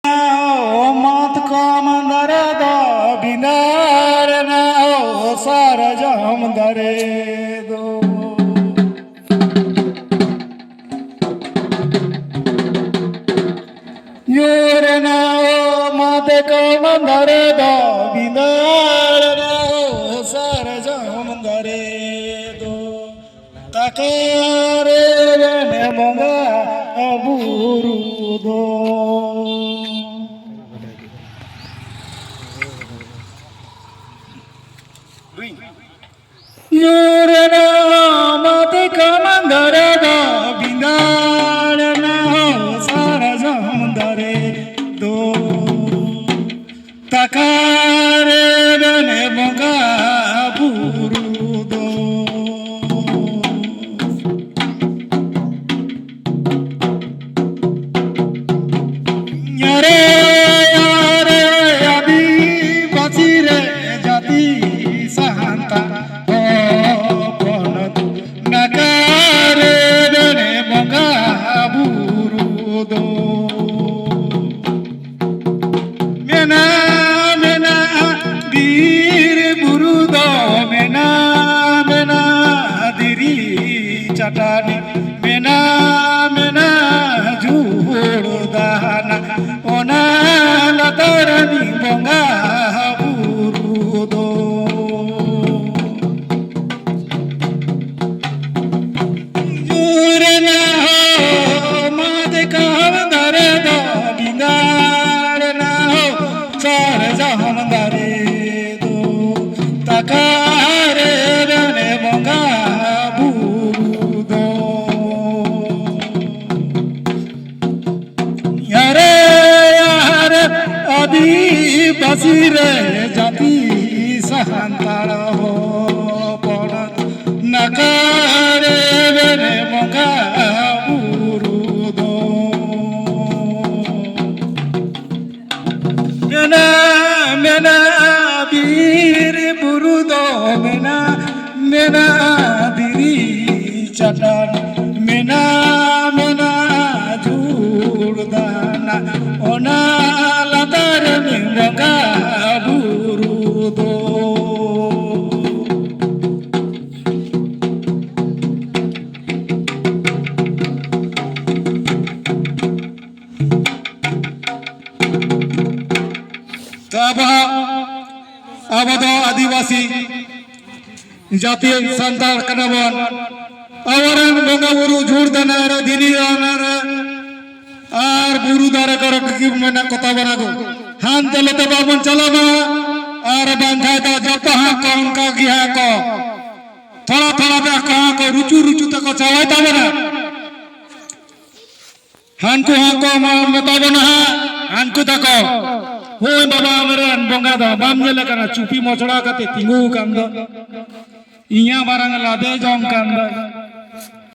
मत कम दर्द बिनार ना सार जम दरे दो योर ना मत कम दर्द बिनार ना सार जम दरे दो तकारे ने मंगा अबूरू दो Yurana mate kamandare da bindarana sara jamdare do takare bane monga buru do yare yare adi bachire jati sahanta Mena mena dir burudo mena mena diri chatani mena mena jurdana ona latarani bonga burudo jurna mad kavdare da bindarna sar jamdare do takare rane bonga burudo yare yare adi basire jati sahantara ho ponat nakare rane bonga burudo mena mena bir burudo mena mena diri chatan mena mena jurdana ona latar minga burudo abado adivasi jati santar kanabon awaran bonga buru jurdana ra dinirana ar buru dara karak ki mena kota banago han telete babon chalama ar bandha da japa ha kon ka giha ko thoda thoda be ka ko ruchu ruchu ta ko chawai ta bana han ko ha ko ma meta bana han ko ta ko hoi baba amaran bonga da bam nyela kana chupi mochora kate tingu kan da inya barang lade jong kan da